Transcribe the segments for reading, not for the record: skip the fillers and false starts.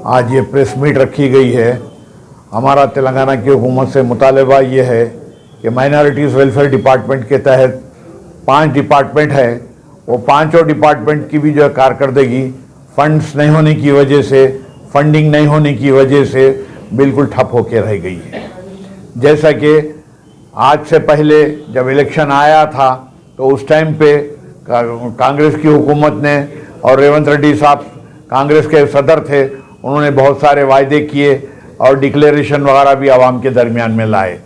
आज ये press meet रखी गई है। हमारा तेलंगाना की हुकूमत से मुतालबा ये है कि माइनॉरिटीज़ वेलफेयर डिपार्टमेंट के तहत 5 डिपार्टमेंट है, वो पांचों डिपार्टमेंट की भी जो है कारकर्दगी फंड्स नहीं होने की वजह से, फंडिंग नहीं होने की वजह से बिल्कुल ठप होकर रह गई है। जैसा कि आज से पहले जब इलेक्शन आया था तो उस टाइम पे कांग्रेस की हुकूमत ने और रेवंत रेड्डी साहब कांग्रेस के सदर थे, उन्होंने बहुत सारे वायदे किए और डिक्लेरेशन वगैरह भी आवाम के दरमियान में लाए।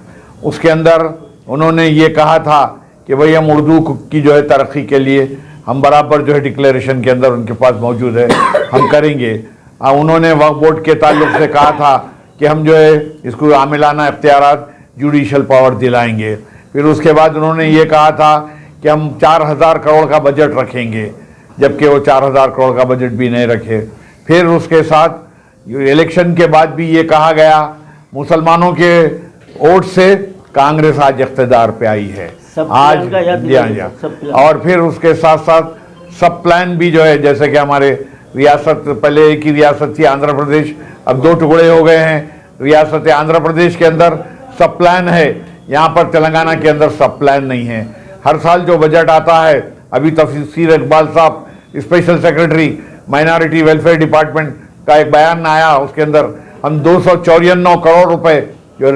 उसके अंदर उन्होंने ये कहा था कि भाई हम उर्दू की जो है तरक्की के लिए हम बराबर जो है डिक्लेरेशन के अंदर उनके पास मौजूद है, हम करेंगे। उन्होंने वक्फ बोर्ड के ताल्लुक से कहा था कि हम जो है इसको आमिलाना इख्तियारात जुडिशल पावर दिलाएंगे। फिर उसके बाद उन्होंने ये कहा था कि हम 4000 करोड़ का बजट रखेंगे, जबकि वो 4000 करोड़ का बजट भी नहीं रखे। फिर उसके साथ इलेक्शन के बाद भी ये कहा गया मुसलमानों के वोट से कांग्रेस आज इख्तिदार पे आई है आज। और फिर उसके साथ साथ सब प्लान भी जो है, जैसे कि हमारे रियासत, पहले एक ही रियासत थी आंध्र प्रदेश, अब 2 टुकड़े हो गए हैं। रियासत आंध्र प्रदेश के अंदर सब प्लान है, यहाँ पर तेलंगाना के अंदर सब प्लान नहीं है। हर साल जो बजट आता है, अभी तफसीर इकबाल साहब special secretary minority welfare department का एक बयान आया, उसके अंदर हम 254 करोड़ रुपए जो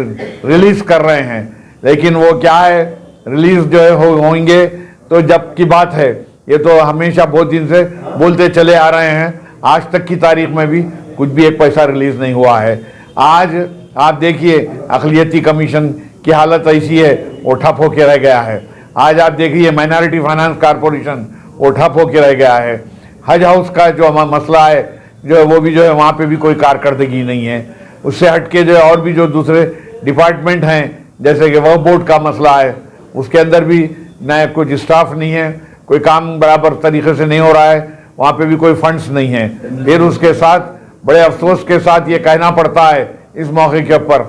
रिलीज कर रहे हैं, लेकिन वो क्या है, रिलीज जो है होंगे तो जब की बात है। ये तो हमेशा बहुत दिन से बोलते चले आ रहे हैं, आज तक की तारीख में भी कुछ भी एक पैसा रिलीज नहीं हुआ है। आज आप देखिए अक़लियती कमीशन की हालत ऐसी है, वो ठप होकर रह गया है। आज आप देखिए माइनॉरिटी फाइनेंस कॉरपोरेशन वो ठप होकर रह गया है। हज हाउस का जो मसला है जो है वो भी जो है वहाँ पे भी कोई कारकर्दगी नहीं है। उससे हटके जो है और भी जो दूसरे डिपार्टमेंट हैं, जैसे कि वक्फ बोर्ड का मसला है, उसके अंदर भी नया कुछ स्टाफ नहीं है, कोई काम बराबर तरीके से नहीं हो रहा है, वहाँ पे भी कोई फंड्स नहीं है। फिर उसके साथ बड़े अफसोस के साथ ये कहना पड़ता है इस मौके के ऊपर,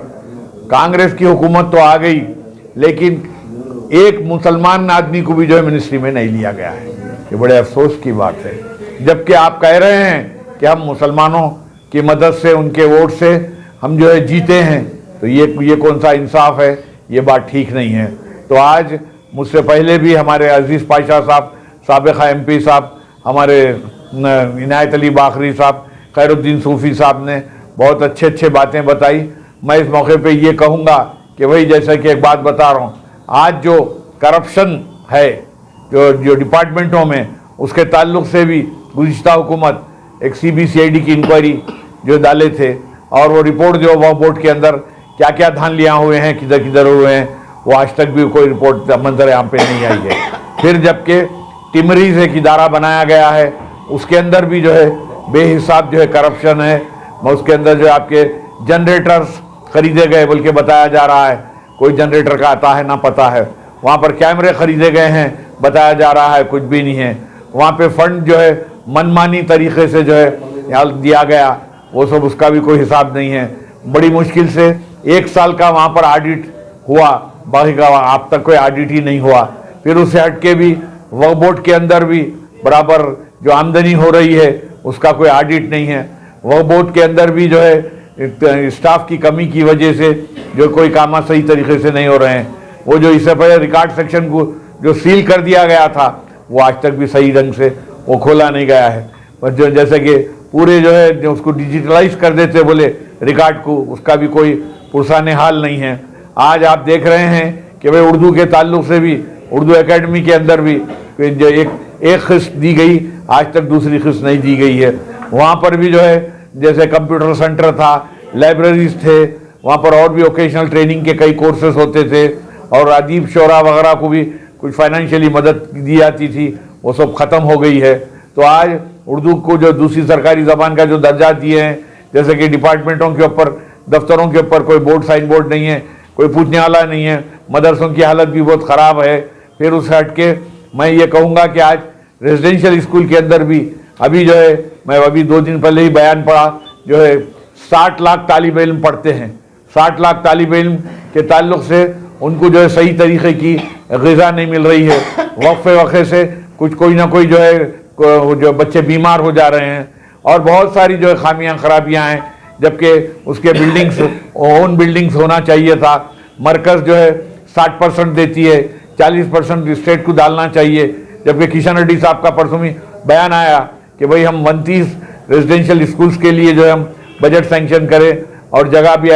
कांग्रेस की हुकूमत तो आ गई लेकिन एक मुसलमान आदमी को भी जो है मिनिस्ट्री में नहीं लिया गया है। ये बड़े अफसोस की बात है, जबकि आप कह रहे हैं कि हम मुसलमानों की मदद से, उनके वोट से हम जो है जीते हैं, तो ये कौन सा इंसाफ है, ये बात ठीक नहीं है। तो आज मुझसे पहले भी हमारे अजीज़ पाशा साहब, साबिक़ा MP साहब, हमारे इनायत अली बाखरी साहब, खैरुद्दीन सूफ़ी साहब ने बहुत अच्छे बातें बताई। मैं इस मौके पे ये कहूँगा कि भाई जैसा कि एक बात बता रहा हूँ, आज जो करप्शन है जो डिपार्टमेंटों में, उसके ताल्लुक से भी गुज़िश्ता हुकूमत एक CBCID की इंक्वायरी जो डाले थे, और वो रिपोर्ट जो वक्फ बोर्ड के अंदर क्या क्या धांधलियाँ हुए हैं, किधर किधर हुए हैं, वो आज तक भी कोई रिपोर्ट मंजर यहाँ पे नहीं आई है। फिर जबकि टिमरीज एक इदारा बनाया गया है, उसके अंदर भी जो है बेहिसाब जो है करप्शन है। उसके अंदर जो आपके जनरेटर्स खरीदे गए, बल्कि बताया जा रहा है कोई जनरेटर का आता है ना पता है। वहाँ पर कैमरे खरीदे गए हैं, बताया जा रहा है कुछ भी नहीं है। वहाँ पे फंड जो है मनमानी तरीके से जो है दिया गया, वो सब उसका भी कोई हिसाब नहीं है। बड़ी मुश्किल से 1 साल का वहाँ पर ऑडिट हुआ, बाकी का अब तक कोई ऑडिट ही नहीं हुआ। फिर उससे हटके भी वक्फ बोर्ड के अंदर भी बराबर जो आमदनी हो रही है उसका कोई ऑडिट नहीं है। वक्फ बोर्ड के अंदर भी जो है स्टाफ की कमी की वजह से जो कोई काम सही तरीके से नहीं हो रहे हैं। वो जो इससे पहले रिकॉर्ड सेक्शन को जो सील कर दिया गया था, वो आज तक भी सही ढंग से वो खोला नहीं गया है। पर जो जैसे कि पूरे जो है जो उसको डिजिटलाइज कर देते बोले रिकॉर्ड को, उसका भी कोई पुरसाने हाल नहीं है। आज आप देख रहे हैं कि भाई उर्दू के ताल्लुक से भी उर्दू एकेडमी के अंदर भी जो एक किस्त दी गई, आज तक दूसरी किस्त नहीं दी गई है। वहाँ पर भी जो है जैसे कंप्यूटर सेंटर था, लाइब्रेरीज थे, वहाँ पर और भी ओकेशनल ट्रेनिंग के कई कोर्सेज होते थे, और अदीब शोरा वगैरह को भी कुछ फाइनेंशियली मदद दी जाती थी, वो सब ख़त्म हो गई है। तो आज उर्दू को जो दूसरी सरकारी ज़बान का जो दर्जा दिए हैं, जैसे कि डिपार्टमेंटों के ऊपर, दफ्तरों के ऊपर कोई बोर्ड साइन बोर्ड नहीं है, कोई पूछने वाला नहीं है, मदरसों की हालत भी बहुत ख़राब है। फिर उससे हट के मैं ये कहूँगा कि आज रेजिडेंशियल स्कूल के अंदर भी अभी जो है, मैं अभी 2 दिन पहले ही बयान पढ़ा, जो है 60 लाख तालिब इल्म पढ़ते हैं। 60 लाख तालिब इल्म के ताल्लुक से उनको जो है सही तरीके की ग़िज़ा नहीं मिल रही है। वक्फे वक्फे से कोई ना कोई जो है जो बच्चे बीमार हो जा रहे हैं, और बहुत सारी जो है खामियां खराबियां हैं, जबकि उसके बिल्डिंग्स ओन बिल्डिंग्स होना चाहिए था। मरकज़ जो है 60% देती है, 40% स्टेट को डालना चाहिए, जबकि किशन रेड्डी साहब का परसों में बयान आया कि भाई हम 29 रेजिडेंशियल स्कूल्स के लिए जो है हम बजट सैंक्शन करें और जगह भी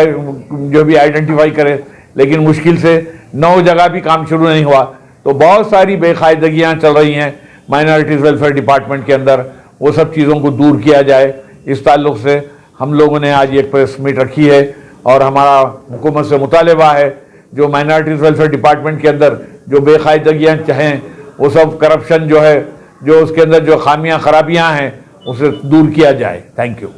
जो भी आइडेंटिफाई करें, लेकिन मुश्किल से 9 जगह भी काम शुरू नहीं हुआ। तो बहुत सारी बेकायदगियाँ चल रही हैं माइनॉरिटीज़ वेलफेयर डिपार्टमेंट के अंदर, वो सब चीज़ों को दूर किया जाए। इस ताल्लुक़ से हम लोगों ने आज एक प्रेस मीट रखी है और हमारा हुकूमत से मुतालबा है जो माइनॉरिटीज़ वेलफेयर डिपार्टमेंट के अंदर जो बेकायदगियाँ चाहें, वो सब करप्शन जो है, जो उसके अंदर जो खामियां खराबियां हैं, उसे दूर किया जाए। Thank you.